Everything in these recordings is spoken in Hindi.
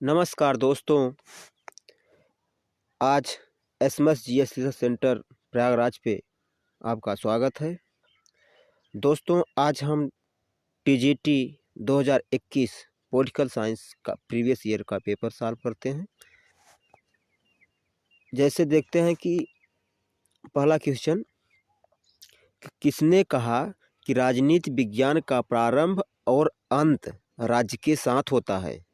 नमस्कार दोस्तों। आज SMS GS research centre Prayagraj पे आपका स्वागत है। दोस्तों, आज हम टीजीटी 2021 पॉलिटिकल साइंस का प्रीवियस ईयर का पेपर सॉल्व करते हैं। जैसे देखते हैं कि पहला क्वेश्चन, किसने कहा कि राजनीति विज्ञान का प्रारंभ और अंत राज्य के साथ होता है?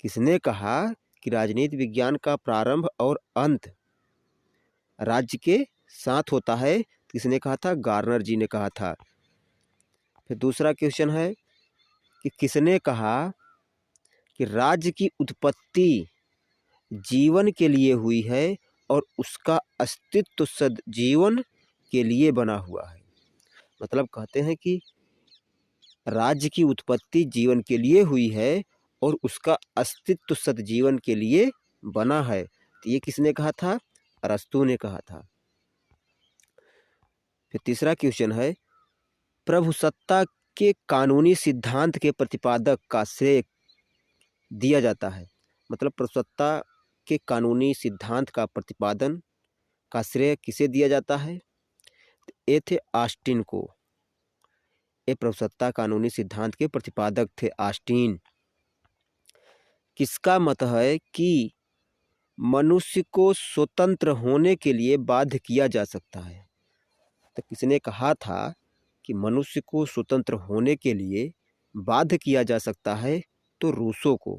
किसने कहा कि राजनीति विज्ञान का प्रारंभ और अंत राज्य के साथ होता है? किसने कहा था? गार्नर जी ने कहा था। फिर दूसरा क्वेश्चन है कि किसने कहा कि राज्य की उत्पत्ति जीवन के लिए हुई है और उसका अस्तित्व सजीवन के लिए बना हुआ है। मतलब कहते हैं कि राज्य की उत्पत्ति जीवन के लिए हुई है और उसका अस्तित्व सजीवन के लिए बना है। तो ये किसने कहा था? अरस्तू ने कहा था। फिर तीसरा क्वेश्चन है, प्रभुसत्ता के कानूनी सिद्धांत के प्रतिपादक का श्रेय दिया जाता है। मतलब प्रभुसत्ता के कानूनी सिद्धांत का प्रतिपादन का श्रेय किसे दिया जाता है? ये थे ऑस्टिन को। ये प्रभुसत्ता कानूनी सिद्धांत के प्रतिपादक थे ऑस्टिन। किसका मत है कि मनुष्य को स्वतंत्र होने के लिए बाध्य किया जा सकता है? तो किसने कहा था कि मनुष्य को स्वतंत्र होने के लिए बाध्य किया जा सकता है? तो रूसो को।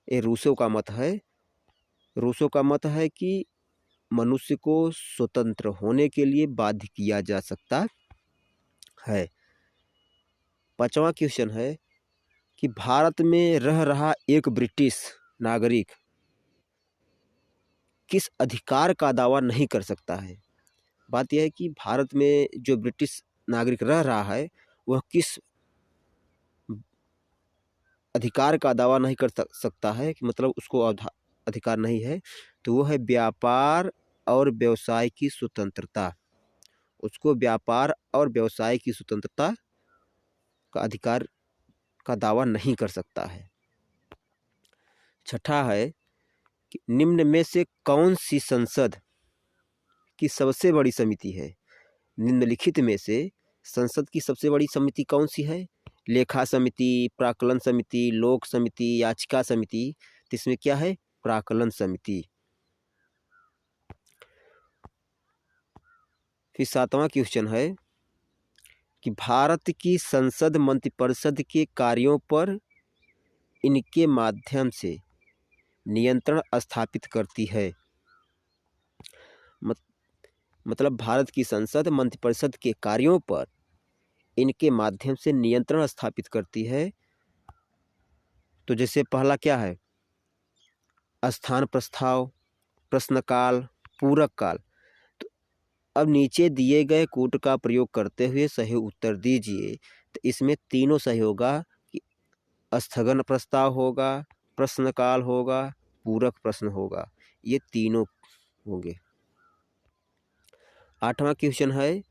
ये रूसो का मत है। रूसो का मत है कि मनुष्य को स्वतंत्र होने के लिए बाध्य किया जा सकता है। पांचवा क्वेश्चन है कि भारत में रह रहा एक ब्रिटिश नागरिक किस अधिकार का दावा नहीं कर सकता है? बात यह है कि भारत में जो ब्रिटिश नागरिक रह रहा है वह किस अधिकार का दावा नहीं कर सकता है, कि मतलब उसको अधिकार नहीं है, तो वो है व्यापार और व्यवसाय की स्वतंत्रता। उसको व्यापार और व्यवसाय की स्वतंत्रता का अधिकार का दावा नहीं कर सकता है। छठा है कि निम्न में से कौन सी संसद की सबसे बड़ी समिति है? निम्नलिखित में से संसद की सबसे बड़ी समिति कौन सी है? लेखा समिति, प्राक्कलन समिति, लोक समिति, याचिका समिति। तो इसमें क्या है? प्राक्कलन समिति। फिर सातवां क्वेश्चन है कि भारत की संसद मंत्रिपरिषद के कार्यों पर इनके माध्यम से नियंत्रण स्थापित करती है। मतलब भारत की संसद मंत्रिपरिषद के कार्यों पर इनके माध्यम से नियंत्रण स्थापित करती है। तो जैसे पहला क्या है? स्थान प्रस्ताव, प्रश्नकाल, पूरक काल। तो अब नीचे दिए गए कूट का प्रयोग करते हुए सही उत्तर दीजिए। तो इसमें तीनों सही होगा कि स्थगन प्रस्ताव होगा, प्रश्नकाल होगा, पूरक प्रश्न होगा। ये तीनों होंगे। आठवां क्वेश्चन है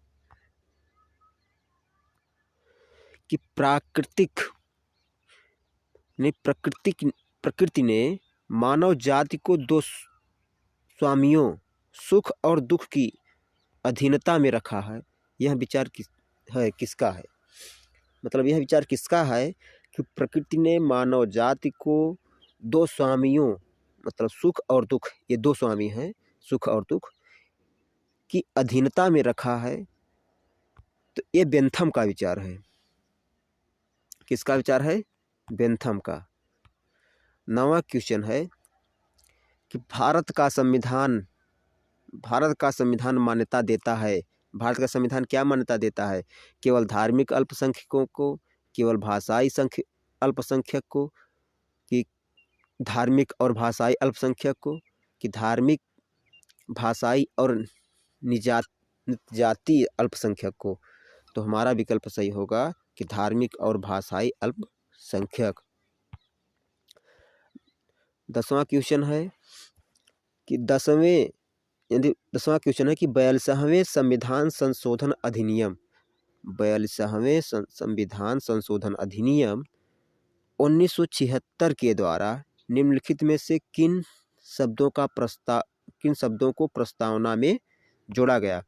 कि प्रकृति ने मानव जाति को दो स्वामियों सुख और दुख की अधीनता में रखा है। यह विचार किसका है? मतलब यह विचार किसका है कि प्रकृति ने मानव जाति को दो स्वामियों, मतलब सुख और दुख, ये दो स्वामी हैं, सुख और दुख की अधीनता में रखा है। तो ये बेंथम का विचार है। किसका विचार है? बेंथम का। नवा क्वेश्चन है कि भारत का संविधान मान्यता देता है। भारत का संविधान क्या मान्यता देता है? केवल धार्मिक अल्पसंख्यकों को, केवल भाषाई अल्पसंख्यक को, कि धार्मिक और भाषाई अल्पसंख्यक को, कि धार्मिक, भाषाई और जाति अल्पसंख्यक को? तो हमारा विकल्प सही होगा कि धार्मिक और भाषाई अल्पसंख्यक। 10वां क्वेश्चन है कि 42वें संविधान संशोधन अधिनियम, 42वें संविधान संशोधन अधिनियम 1976 के द्वारा निम्नलिखित में से किन शब्दों को प्रस्तावना में जोड़ा गया।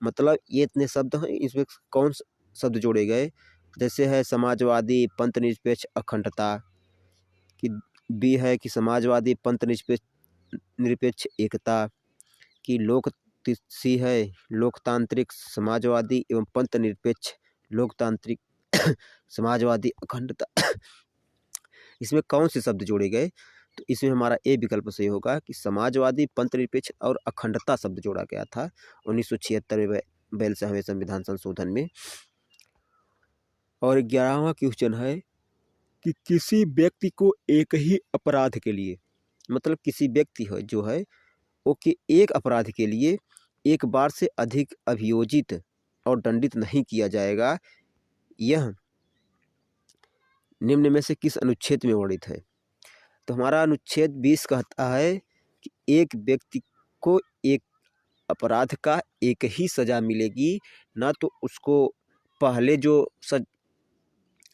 मतलब ये इतने शब्द हैं, इसमें कौन शब्द जोड़े गए। जैसे है समाजवादी, पंथ निरपेक्ष, अखंडता। कि बी है कि समाजवादी, पंथ निरपेक्ष, एकता। कि सी है लोकतांत्रिक, समाजवादी एवं पंथ निरपेक्ष, लोकतांत्रिक, समाजवादी, अखंडता। इसमें कौन से शब्द जोड़े गए। तो इसमें हमारा ए विकल्प सही होगा कि समाजवादी, पंथ निरपेक्ष और अखंडता शब्द जोड़ा गया था 1976 में बैलसाहवे संविधान संशोधन में। और 11वां क्वेश्चन है कि किसी व्यक्ति को एक ही अपराध के लिए, मतलब किसी व्यक्ति है जो है वो कि एक अपराध के लिए एक बार से अधिक अभियोजित और दंडित नहीं किया जाएगा, यह निम्न में से किस अनुच्छेद में वर्णित है। तो हमारा अनुच्छेद 20 कहता है कि एक व्यक्ति को एक अपराध का एक ही सजा मिलेगी, ना तो उसको पहले जो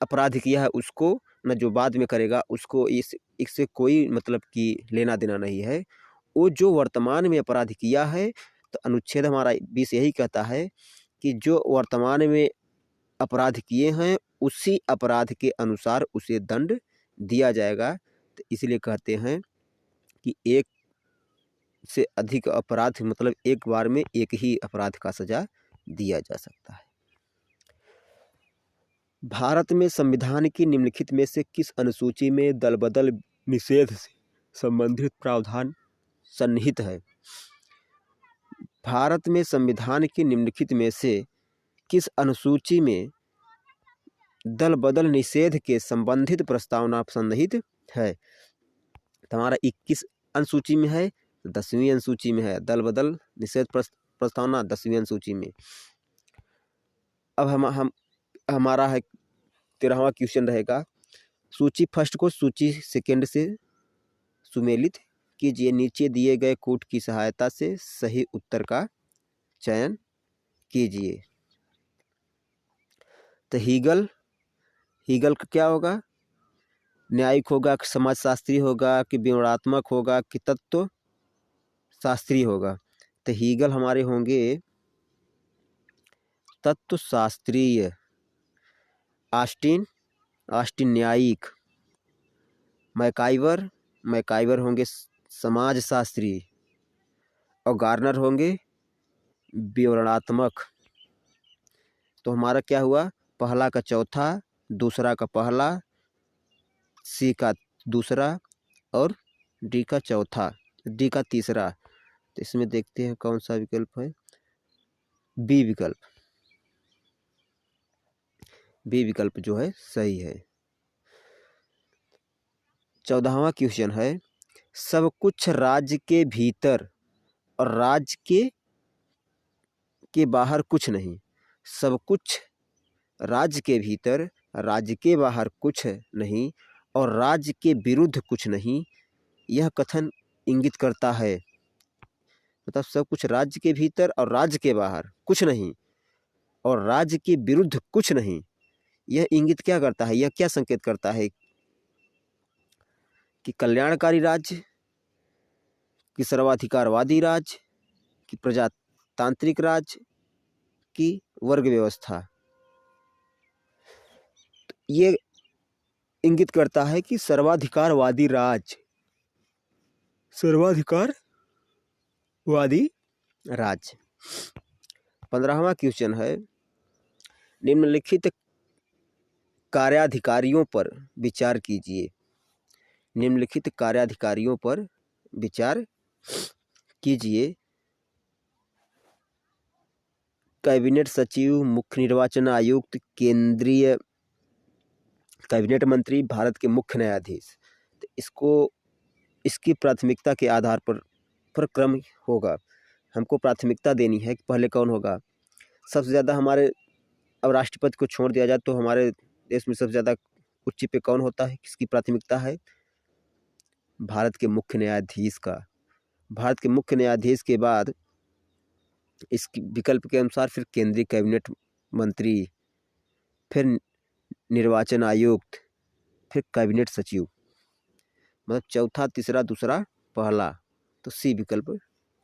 अपराध किया है उसको, न जो बाद में करेगा उसको, इससे कोई मतलब कि लेना देना नहीं है। वो जो वर्तमान में अपराध किया है, तो अनुच्छेद हमारा 20 यही कहता है कि जो वर्तमान में अपराध किए हैं उसी अपराध के अनुसार उसे दंड दिया जाएगा। तो इसलिए कहते हैं कि एक से अधिक अपराध, मतलब एक बार में एक ही अपराध का सजा दिया जा सकता है। भारत में संविधान की निम्नलिखित में से किस अनुसूची में दल बदल निषेध से संबंधित प्रावधान सन्निहित है। भारत में संविधान की निम्नलिखित में से किस अनुसूची में दल बदल निषेध के संबंधित प्रस्तावना सन्निहित है। तो हमारा 21 अनुसूची में है, 10वीं अनुसूची में है। दल बदल निषेध प्रस्तावना 10वीं अनुसूची में। अब हम हमारा है 13वां क्वेश्चन रहेगा, सूची फर्स्ट को सूची सेकंड से सुमेलित कीजिए। नीचे दिए गए कोड की सहायता से सही उत्तर का चयन कीजिए। तो हीगल का क्या होगा, न्यायिक होगा कि समाजशास्त्री होगा कि विवरणात्मक होगा कि तत्व शास्त्री होगा। तो हीगल हमारे होंगे तत्व शास्त्रीय, ऑस्टिन न्यायिक, मैकाइवर होंगे समाजशास्त्री और गार्नर होंगे विवरणात्मक। तो हमारा क्या हुआ, पहला का चौथा, दूसरा का पहला, सी का दूसरा और डी का चौथा, डी का तीसरा। तो इसमें देखते हैं कौन सा विकल्प है, बी विकल्प जो है सही है। 14वां क्वेश्चन है, सब कुछ राज्य के भीतर और राज्य के बाहर कुछ नहीं। सब कुछ राज्य के भीतर, राज्य के बाहर कुछ नहीं और राज्य के विरुद्ध कुछ नहीं, यह कथन इंगित करता है। मतलब सब कुछ राज्य के भीतर और राज्य के बाहर कुछ नहीं और राज्य के विरुद्ध कुछ नहीं, यह इंगित क्या करता है, यह क्या संकेत करता है कि कल्याणकारी राज्य, कि सर्वाधिकारवादी राज्य, कि प्रजातांत्रिक राज्य, की वर्ग व्यवस्था। ये इंगित करता है कि सर्वाधिकारवादी राज्य, सर्वाधिकारवादी राज्य। 15वां क्वेश्चन है, निम्नलिखित कार्याधिकारियों पर विचार कीजिए। निम्नलिखित कार्याधिकारियों पर विचार कीजिए। कैबिनेट सचिव, मुख्य निर्वाचन आयुक्त, केंद्रीय कैबिनेट मंत्री, भारत के मुख्य न्यायाधीश। तो इसकी प्राथमिकता के आधार पर क्रम होगा। हमको प्राथमिकता देनी है कि पहले कौन होगा। सबसे ज़्यादा हमारे, अब राष्ट्रपति को छोड़ दिया जाए तो हमारे देश में सबसे ज़्यादा उच्च पे कौन होता है, किसकी प्राथमिकता है, भारत के मुख्य न्यायाधीश का। भारत के मुख्य न्यायाधीश के बाद इसकी विकल्प के अनुसार फिर केंद्रीय कैबिनेट मंत्री, फिर निर्वाचन आयुक्त, फिर कैबिनेट सचिव, मतलब चौथा, तीसरा, दूसरा, पहला, तो सी विकल्प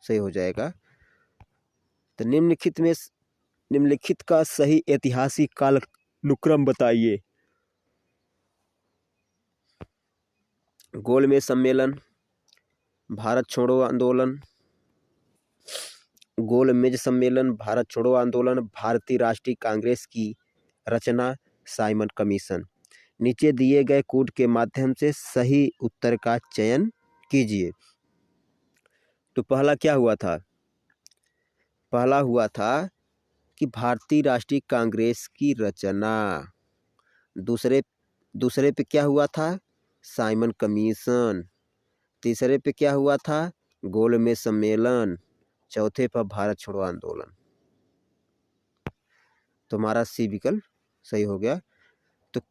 सही हो जाएगा। तो निम्नलिखित का सही ऐतिहासिक कालनुक्रम बताइए। गोलमेज सम्मेलन, भारत छोड़ो आंदोलन, गोलमेज सम्मेलन, भारत छोड़ो आंदोलन, भारतीय राष्ट्रीय कांग्रेस की रचना, साइमन कमीशन। नीचे दिए गए कोड के माध्यम से सही उत्तर का चयन कीजिए। तो पहला क्या हुआ था? पहला हुआ था कि भारतीय राष्ट्रीय कांग्रेस की रचना। दूसरे पे क्या हुआ था? Simon commission. तीसरे पे क्या हुआ था? गोलमेज सम्मेलन। चौथे पर भारत छोड़ो आंदोलन। तो हमारा सी विकल्प सही हो गया। तो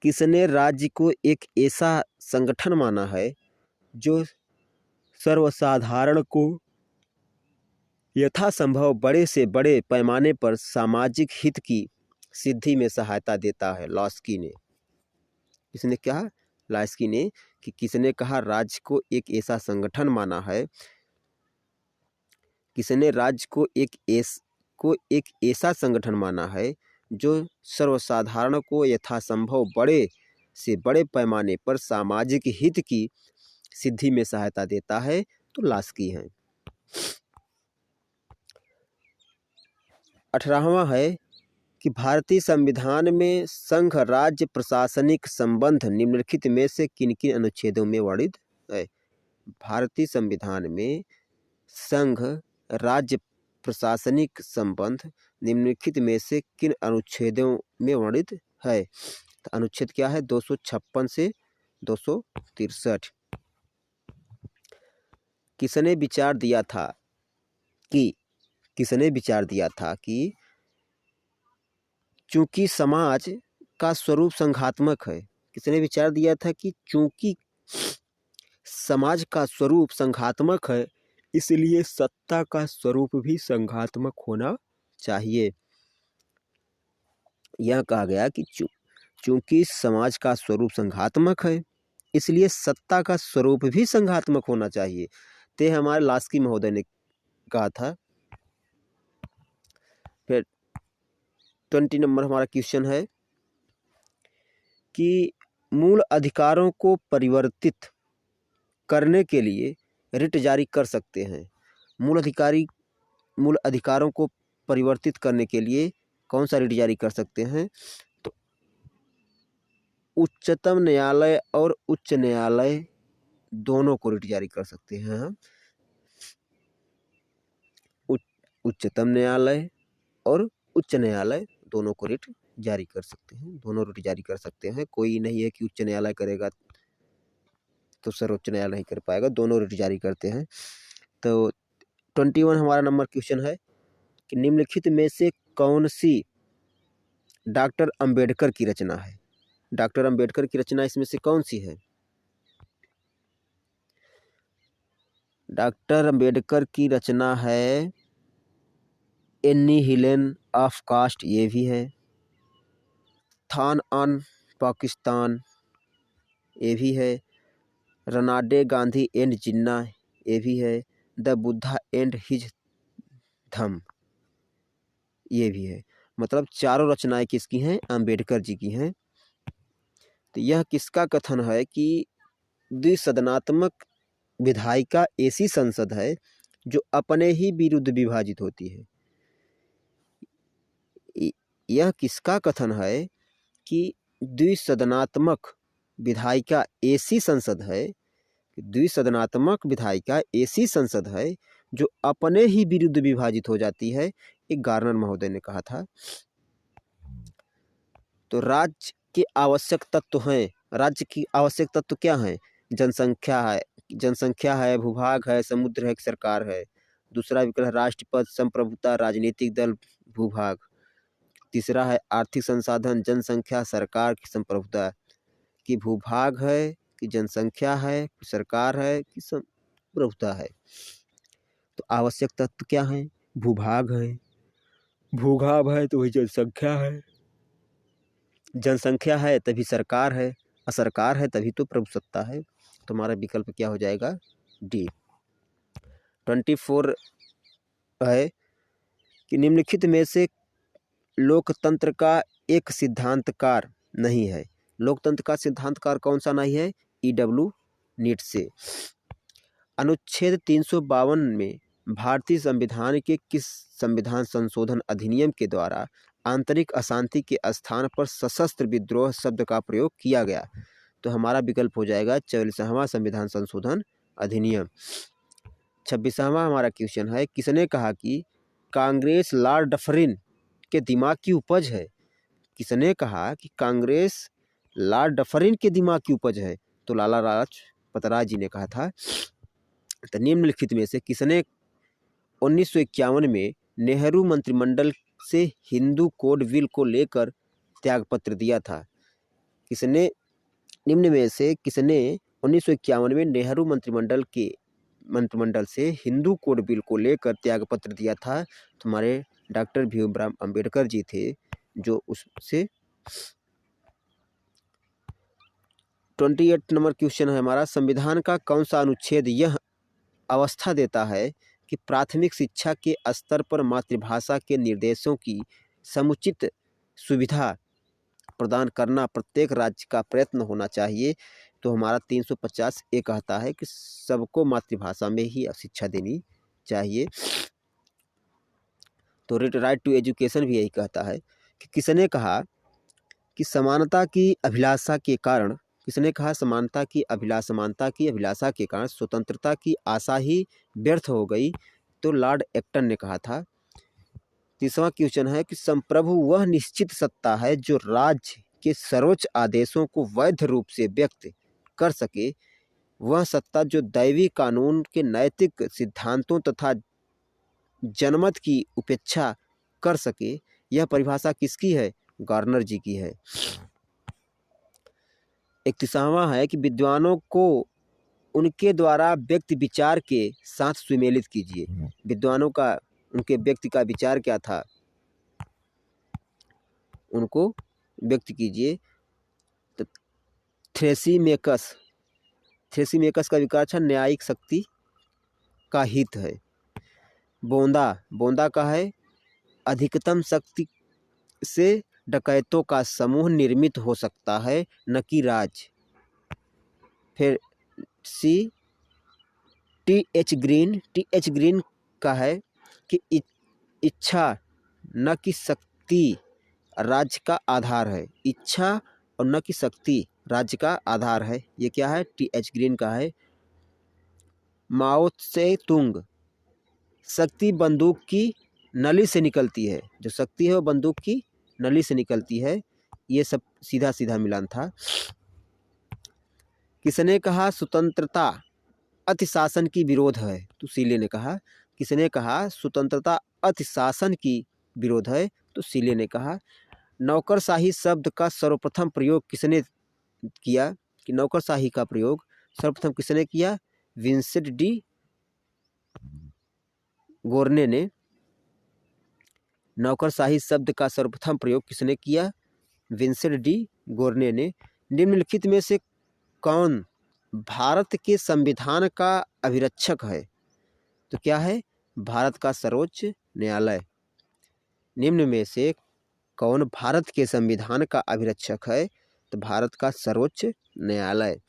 किसने राज्य को एक ऐसा संगठन माना है जो सर्वसाधारण को यथासंभव बड़े से बड़े पैमाने पर सामाजिक हित की सिद्धि में सहायता देता है? लॉस्की ने। किसने कहा? लॉस्की ने। कि किसने कहा राज्य को एक ऐसा संगठन माना है, किसने राज्य को एक ऐसा संगठन माना है जो सर्वसाधारण को यथासंभव बड़े से बड़े पैमाने पर सामाजिक हित की सिद्धि में सहायता देता है? तो लॉस्की है। 18वां है कि भारतीय संविधान में संघ राज्य प्रशासनिक संबंध निम्नलिखित में से किन किन अनुच्छेदों में वर्णित है? भारतीय संविधान में संघ राज्य प्रशासनिक संबंध निम्नलिखित में से किन अनुच्छेदों में वर्णित है? तो अनुच्छेद क्या है? 256 से 263। किसने विचार दिया था कि चूंकि समाज का स्वरूप संघात्मक है? किसने विचार दिया था कि चूंकि समाज का स्वरूप संघात्मक है इसलिए सत्ता का स्वरूप भी संघात्मक होना चाहिए? यह कहा गया कि चूंकि समाज का स्वरूप संघात्मक है इसलिए सत्ता का स्वरूप भी संघात्मक होना चाहिए। ते हमारे लॉस्की महोदय ने कहा था। फिर 20 नंबर हमारा क्वेश्चन है कि मूल अधिकारों को परिवर्तित करने के लिए रिट जारी कर सकते हैं। मूल अधिकारों को परिवर्तित करने के लिए कौन सा रिट जारी कर सकते हैं? तो उच्चतम न्यायालय और उच्च न्यायालय दोनों को रिट जारी कर सकते हैं हम। उच्चतम न्यायालय और उच्च न्यायालय दोनों को रिट जारी कर सकते हैं। दोनों रिट जारी कर सकते हैं। कोई नहीं है कि उच्च न्यायालय करेगा तो सर्वोच्च न्यायालय नहीं कर पाएगा। दोनों रिट जारी करते हैं। तो 21 हमारा नंबर क्वेश्चन है कि निम्नलिखित में से कौन सी डॉक्टर अंबेडकर की रचना है? डॉक्टर अंबेडकर की रचना इसमें से कौन सी है? डॉक्टर अंबेडकर की रचना है एनिहिलेशन ऑफ कास्ट, ये भी है। थान ऑन पाकिस्तान, ये भी है। रनाडे गांधी एंड जिन्ना, ये भी है। द बुद्धा एंड हिज धम, ये भी है। मतलब चारों रचनाएं किसकी हैं? अंबेडकर जी की हैं। तो यह किसका कथन है कि द्विसदनात्मक विधायिका ऐसी संसद है जो अपने ही विरुद्ध विभाजित होती है? यह किसका कथन है कि द्विसदनात्मक विधायिका ऐसी संसद है, द्विसदनात्मक विधायिका ऐसी संसद है जो अपने ही विरुद्ध विभाजित हो जाती है? एक गार्नर महोदय ने कहा था। तो राज्य के आवश्यक तत्व हैं। राज्य की आवश्यक तत्व क्या हैं? जनसंख्या है, भूभाग है, समुद्र है, सरकार है। दूसरा विकल्प है राष्ट्रपद, संप्रभुता, राजनीतिक दल, भूभाग। तीसरा है आर्थिक संसाधन, जनसंख्या, सरकार की संप्रभुता। कि भूभाग है, कि जनसंख्या है, कि सरकार है, कि संप्रभुता है? तो आवश्यक तत्व क्या है? भूभाग है, भूभाग है तो वही जनसंख्या है। जनसंख्या है तभी सरकार है, और सरकार है तभी तो प्रभुसत्ता है। तो हमारा विकल्प क्या हो जाएगा? डी। 24 है कि निम्नलिखित में से लोकतंत्र का एक सिद्धांतकार नहीं है। लोकतंत्र का सिद्धांतकार कौन सा नहीं है? ईडब्ल्यू नीट से। अनुच्छेद 352 में भारतीय संविधान के किस संविधान संशोधन अधिनियम के द्वारा आंतरिक अशांति के स्थान पर सशस्त्र विद्रोह शब्द का प्रयोग किया गया? तो हमारा विकल्प हो जाएगा 44वां संविधान संशोधन अधिनियम। 26वां हमारा क्वेश्चन है, किसने कहा कि कांग्रेस लॉर्ड डफरिन के दिमाग की उपज है? किसने कहा कि कांग्रेस लॉर्ड डफरिन के दिमाग की उपज है? तो लाला लाजपत राय जी ने कहा था। तो निम्नलिखित में से किसने 1951 में नेहरू मंत्रिमंडल से हिंदू कोड बिल को लेकर त्यागपत्र दिया था? किसने निम्न में से किसने 1951 में नेहरू मंत्रिमंडल से हिंदू कोड बिल को लेकर त्यागपत्र दिया था? तुम्हारे डॉक्टर भीमराव अंबेडकर जी थे, जो उससे 28 नंबर क्वेश्चन है हमारा, संविधान का कौन सा अनुच्छेद यह अवस्था देता है कि प्राथमिक शिक्षा के स्तर पर मातृभाषा के निर्देशों की समुचित सुविधा प्रदान करना प्रत्येक राज्य का प्रयत्न होना चाहिए? तो हमारा 350 ये कहता है कि सबको मातृभाषा में ही शिक्षा देनी चाहिए। तो राइट टू एजुकेशन भी यही कहता है कि किसने कहा कि समानता की अभिलाषा के कारण समानता की अभिलाषा के कारण स्वतंत्रता की आशा ही व्यर्थ हो गई? तो लॉर्ड एक्टन ने कहा था। तीसरा क्वेश्चन है कि संप्रभु वह निश्चित सत्ता है जो राज्य के सर्वोच्च आदेशों को वैध रूप से व्यक्त कर सके, वह सत्ता जो दैवी कानून के नैतिक सिद्धांतों तथा जनमत की उपेक्षा कर सके। यह परिभाषा किसकी है? गार्नर जी की है। 31वां है कि विद्वानों को उनके द्वारा व्यक्ति विचार के साथ सुमेलित कीजिए। विद्वानों का उनके व्यक्ति का विचार क्या था, उनको व्यक्त कीजिए। तो थ्रेसिमेकस का विचार था न्यायिक शक्ति का हित है। बोंदा का है अधिकतम शक्ति से डकैतों का समूह निर्मित हो सकता है, न कि राज। फिर सी टी एच ग्रीन का है कि इच्छा न कि शक्ति राज्य का आधार है। इच्छा और न कि शक्ति राज्य का आधार है। ये क्या है? टी एच ग्रीन का है। माओ से तुंग, शक्ति बंदूक की नली से निकलती है। जो शक्ति है वो बंदूक की नली से निकलती है। ये सब सीधा सीधा मिलान था। किसने कहा स्वतंत्रता अतिशासन की विरोध है? तो सीले ने कहा। किसने कहा स्वतंत्रता अतिशासन की विरोध है? तो सीले ने कहा। नौकरशाही शब्द का सर्वप्रथम प्रयोग किसने किया? कि नौकरशाही का प्रयोग सर्वप्रथम किसने किया? विंसेंट डी गोर्ने ने। नौकरशाही शब्द का सर्वप्रथम प्रयोग किसने किया? विंसेंट डी गोर्ने ने। निम्नलिखित में से कौन भारत के संविधान का अभिरक्षक है? तो क्या है? भारत का सर्वोच्च न्यायालय। निम्न में से कौन भारत के संविधान का अभिरक्षक है? तो भारत का सर्वोच्च न्यायालय।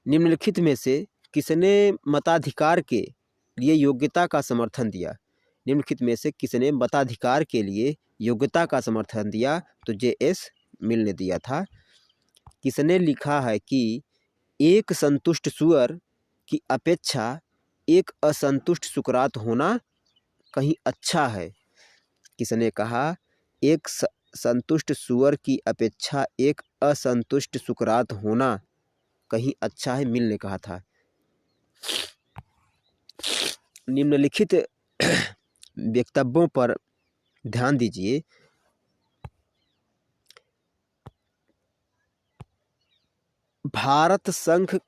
निम्नलिखित में से किसने मताधिकार के लिए योग्यता का समर्थन दिया? निम्नलिखित में से किसने मताधिकार के लिए योग्यता का समर्थन दिया? तो जे.एस. मिल ने दिया था। किसने लिखा है कि एक संतुष्ट सुअर की अपेक्षा एक असंतुष्ट सुकरात होना कहीं अच्छा है? किसने कहा एक संतुष्ट सुअर की अपेक्षा एक असंतुष्ट सुकरात होना कहीं अच्छा है? मिल ने कहा था। निम्नलिखित वक्तव्यों पर ध्यान दीजिए। भारत संघ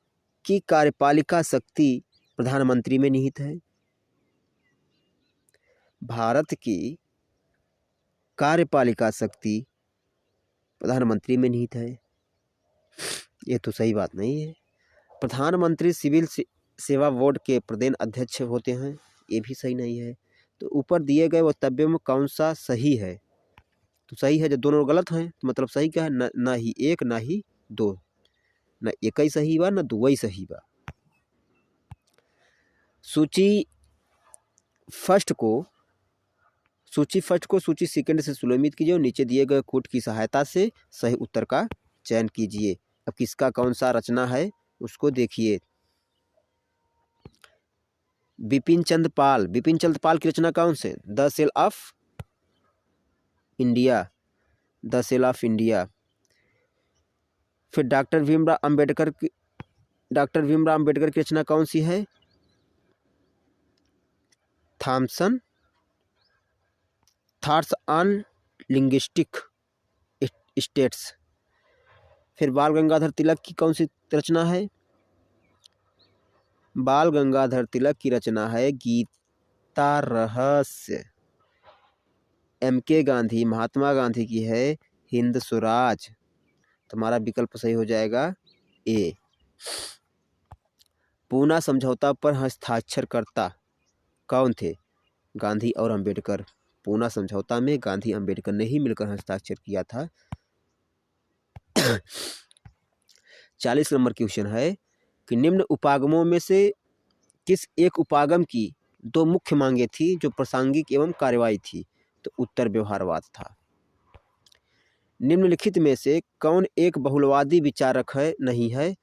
की कार्यपालिका शक्ति प्रधानमंत्री में निहित है। भारत की कार्यपालिका शक्ति प्रधानमंत्री में निहित है। ये तो सही बात नहीं है। प्रधानमंत्री सिविल सेवा बोर्ड के प्रदेश अध्यक्ष होते हैं, ये भी सही नहीं है। तो ऊपर दिए गए वक्तव्यों में कौन सा सही है? तो सही है, जब दोनों गलत हैं तो मतलब सही क्या है? ना ही एक ना ही दो, ना एक ही सही बा ना दो ही सही बा। सूची फर्स्ट को सूची सेकंड से सुनिश्चित कीजिए और नीचे दिए गए कोड की सहायता से सही उत्तर का चयन कीजिए। अब किसका कौन सा रचना है उसको देखिए। बिपिन चंद्र पाल की रचना कौन से? The cell of India. फिर डॉक्टर भीमराव अंबेडकर की रचना कौन सी है? Thoughts on linguistic states. फिर बाल गंगाधर तिलक की कौन सी रचना है? बाल गंगाधर तिलक की रचना है गीता रहस्य। MK गांधी महात्मा गांधी की है हिंद स्वराज। तुम्हारा विकल्प सही हो जाएगा ए। पूना समझौता पर हस्ताक्षरकर्ता कौन थे? गांधी और अंबेडकर। पूना समझौता में गांधी अंबेडकर ने ही मिलकर हस्ताक्षर किया था। 40 नंबर क्वेश्चन है कि निम्न उपागमों में से किस एक उपागम की दो मुख्य मांगे थी जो प्रासंगिक एवं कार्यवाही थी? तो उत्तर व्यवहारवाद था। निम्नलिखित में से कौन एक बहुलवादी विचारक है नहीं है?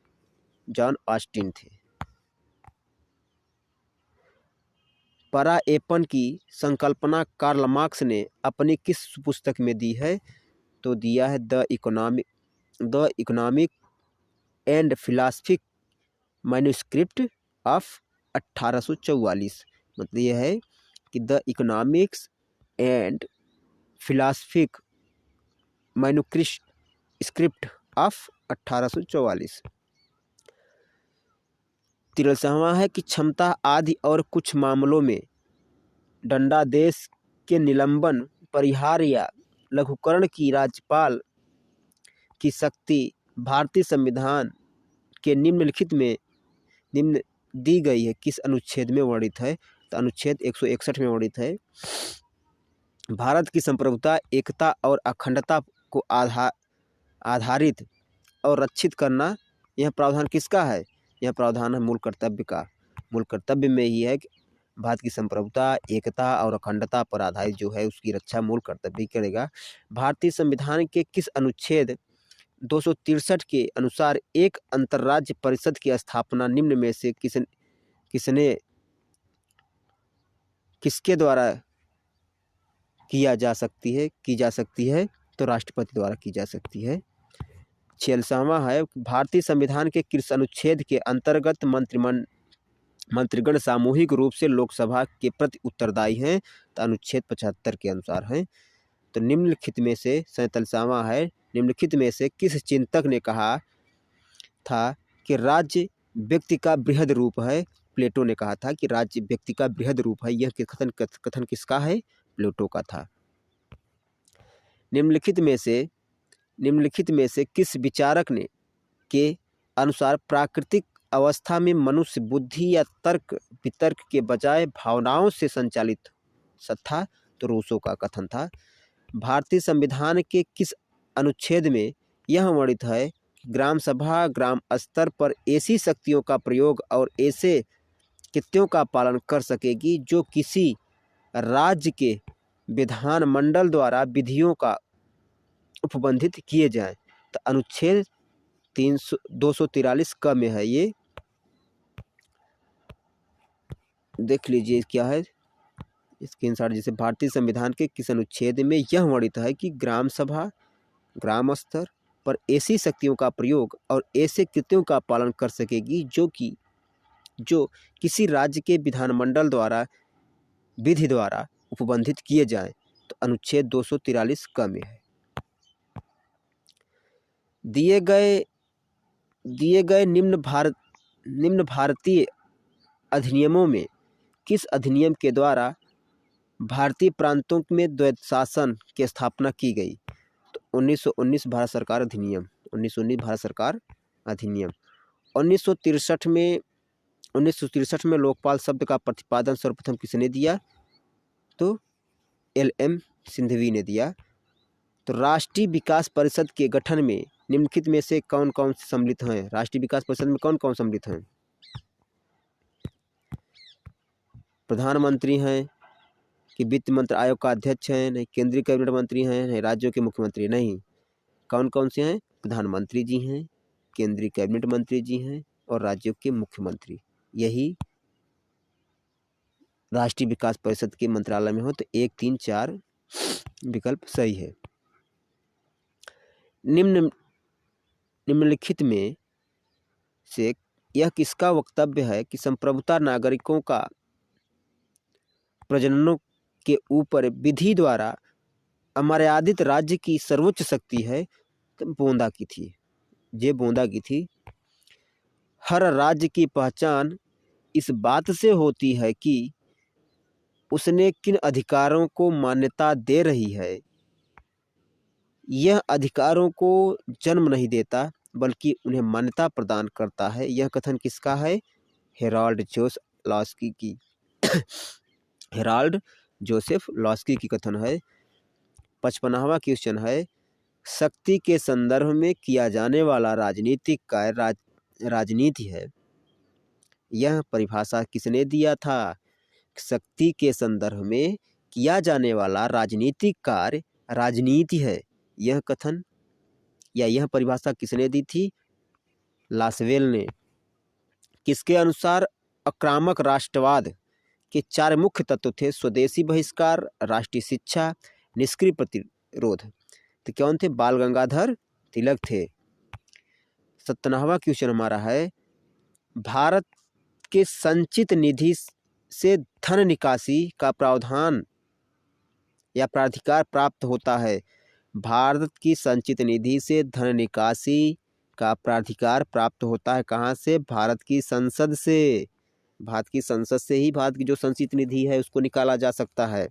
जॉन ऑस्टिन थे। पराएपन की संकल्पना कार्ल मार्क्स ने अपनी किस पुस्तक में दी है? तो दिया है the economic and philosophic manuscript of 1844। मतलब यह है कि the economics and philosophic manuscript of 1844। 63वां है कि क्षमता आदि और कुछ मामलों में दंडादेश के निलंबन, परिहार या लघुकरण की राज्यपाल की शक्ति भारतीय संविधान के निम्न दी गई है किस अनुच्छेद में वर्णित है? तो अनुच्छेद 161 में वर्णित है। भारत की संप्रभुता, एकता और अखंडता को आधारित और रक्षित करना, यह प्रावधान किसका है? यह प्रावधान है मूल कर्तव्य का। मूल कर्तव्य में ही है कि भारत की संप्रभुता, एकता और अखंडता पर आधारित जो है उसकी रक्षा मूल कर्तव्य करेगा। भारतीय संविधान के किस अनुच्छेद 263 के अनुसार एक अंतर्राज्य परिषद की स्थापना निम्न में से किसके द्वारा की जा सकती है? तो राष्ट्रपति द्वारा की जा सकती है। 46वां है भारतीय संविधान के किस अनुच्छेद के अंतर्गत मंत्रीगण सामूहिक रूप से लोकसभा के प्रति उत्तरदायी हैं? तो अनुच्छेद 75 के अनुसार हैं। तो निम्नलिखित में से 47वां है, निम्नलिखित में से किस चिंतक ने कहा था कि राज्य व्यक्ति का बृहद रूप है? प्लेटो ने कहा था कि राज्य व्यक्ति का बृहद रूप है। यह कथन किसका है? प्लेटो का था। निम्नलिखित में से किस विचारक ने के अनुसार प्राकृतिक अवस्था में मनुष्य बुद्धि या तर्क वितर्क के बजाय भावनाओं से संचालित था? तो रूसो का कथन था। भारतीय संविधान के किस अनुच्छेद में यह वर्णित है कि ग्राम सभा ग्राम स्तर पर ऐसी शक्तियों का प्रयोग और ऐसे कृत्यों का पालन कर सकेगी जो किसी राज्य के विधानमंडल द्वारा विधियों का उपबंधित किए जाएं? तो अनुच्छेद 243 क में है। ये देख लीजिए क्या है इसके अनुसार। जैसे भारतीय संविधान के किस अनुच्छेद में यह वर्णित है कि ग्राम सभा ग्राम स्तर पर ऐसी शक्तियों का प्रयोग और ऐसे कृत्यों का पालन कर सकेगी जो किसी राज्य के विधानमंडल द्वारा विधि द्वारा उपबंधित किए जाएं? तो अनुच्छेद 243 क में है। दिए गए निम्न भारतीय अधिनियमों में किस अधिनियम के द्वारा भारतीय प्रांतों में द्वैत शासन की स्थापना की गई? तो 1919 भारत सरकार अधिनियम, 1919 भारत सरकार अधिनियम। 1963 में लोकपाल शब्द का प्रतिपादन सर्वप्रथम किसने दिया? तो LM सिंघवी ने दिया। तो राष्ट्रीय विकास परिषद के गठन में निम्नलिखित में से कौन कौन सम्मिलित हैं? राष्ट्रीय विकास परिषद में कौन कौन सम्मिलित हैं? प्रधानमंत्री हैं कि वित्त मंत्री आयोग का अध्यक्ष हैं, नहीं केंद्रीय कैबिनेट मंत्री हैं, नहीं राज्यों के मुख्यमंत्री, नहीं। कौन कौन से हैं? प्रधानमंत्री जी हैं, केंद्रीय कैबिनेट मंत्री जी हैं और राज्यों के मुख्यमंत्री। यही राष्ट्रीय विकास परिषद के मंत्रालय में हो। तो 1, 3, 4 विकल्प सही है। निम्नलिखित में से यह किसका वक्तव्य है कि संप्रभुता नागरिकों का प्रजननों के ऊपर विधि द्वारा अमर्यादित राज्य की सर्वोच्च शक्ति है? तो बोंदा की थी, ये बोंदा की थी। हर राज्य की पहचान इस बात से होती है कि उसने किन अधिकारों को मान्यता दे रही है। यह अधिकारों को जन्म नहीं देता बल्कि उन्हें मान्यता प्रदान करता है। यह कथन किसका है? हेराल्ड जोसेफ लॉस्की की हेराल्ड जोसेफ लॉस्की की कथन है। 55वां क्वेश्चन है, शक्ति के संदर्भ में किया जाने वाला राजनीतिक कार्य राजनीति है। यह परिभाषा किसने दिया था? शक्ति के संदर्भ में किया जाने वाला राजनीतिक कार्य राजनीति है। यह कथन या यह परिभाषा किसने दी थी? लासवेल ने। किसके अनुसार आक्रामक राष्ट्रवाद के 4 मुख्य तत्व थे? स्वदेशी बहिष्कार, राष्ट्रीय शिक्षा, निष्क्रिय प्रतिरोध। तो कौन थे? बाल गंगाधर तिलक थे। 57वां क्वेश्चन हमारा है, भारत के संचित निधि से धन निकासी का प्रावधान या प्राधिकार प्राप्त होता है। भारत की संचित निधि से धन निकासी का प्राधिकार प्राप्त होता है कहाँ से? भारत की संसद से। भारत की संसद से ही भारत की जो संचित निधि है उसको निकाला जा सकता है।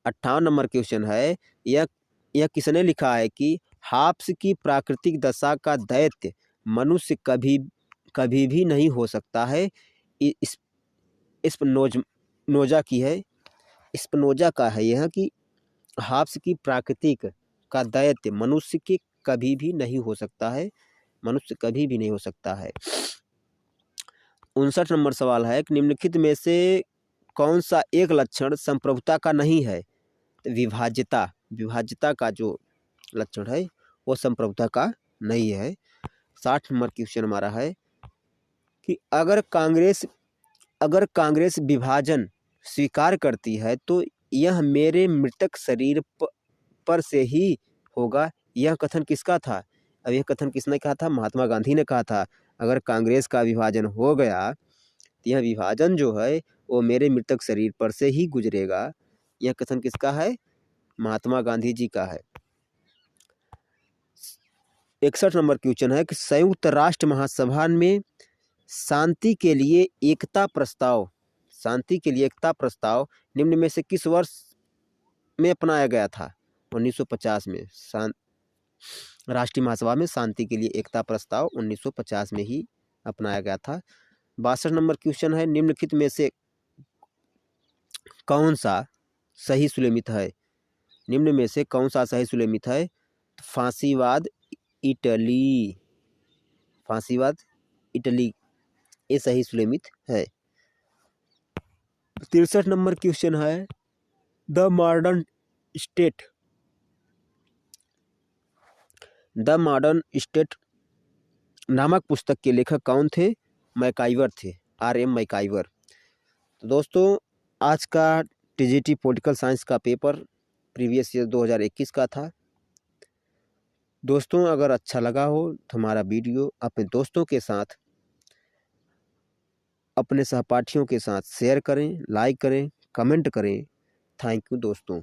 58 नंबर क्वेश्चन है, यह किसने लिखा है कि हाब्स की प्राकृतिक दशा का दैत्य मनुष्य कभी भी नहीं हो सकता है? स्पिनोजा की है, स्पिनोजा का है यह कि हाब्स की प्राकृतिक का दैत्य मनुष्य के कभी भी नहीं हो सकता है, मनुष्य कभी भी नहीं हो सकता है। 59 नंबर सवाल है कि निम्नलिखित में से कौन सा एक लक्षण संप्रभुता का नहीं है? विभाज्यता का जो लक्षण है वो संप्रभुता का नहीं है। 60 नंबर क्वेश्चन हमारा है कि अगर कांग्रेस विभाजन स्वीकार करती है तो यह मेरे मृतक शरीर पर से ही होगा। यह कथन किसका था? अब यह कथन किसने कहा था? महात्मा गांधी ने कहा था। अगर कांग्रेस का विभाजन हो गया तो यह विभाजन जो है वो मेरे मृतक शरीर पर से ही गुजरेगा। यह कथन किसका है? महात्मा गांधी जी का है। 61 नंबर क्वेश्चन है कि संयुक्त राष्ट्र महासभा में शांति के लिए एकता प्रस्ताव निम्न में से किस वर्ष में अपनाया गया था? 1950 में। राष्ट्रीय महासभा में शांति के लिए एकता प्रस्ताव 1950 में ही अपनाया गया था। 62 नंबर क्वेश्चन है, निम्नलिखित में से कौन सा सही सुलेमित है? निम्न में से कौन सा सही सुलेमित है? फांसीवाद इटली ये सही सुलेमित है। 63 नंबर क्वेश्चन है, द मॉडर्न स्टेट नामक पुस्तक के लेखक कौन थे? मैकाइवर थे, RM मैकाइवर। तो दोस्तों आज का TGT पॉलिटिकल साइंस का पेपर प्रीवियस ईयर 2021 का था। दोस्तों अगर अच्छा लगा हो तो हमारा वीडियो अपने दोस्तों के साथ, अपने सहपाठियों के साथ शेयर करें, लाइक करें, कमेंट करें। थैंक यू दोस्तों।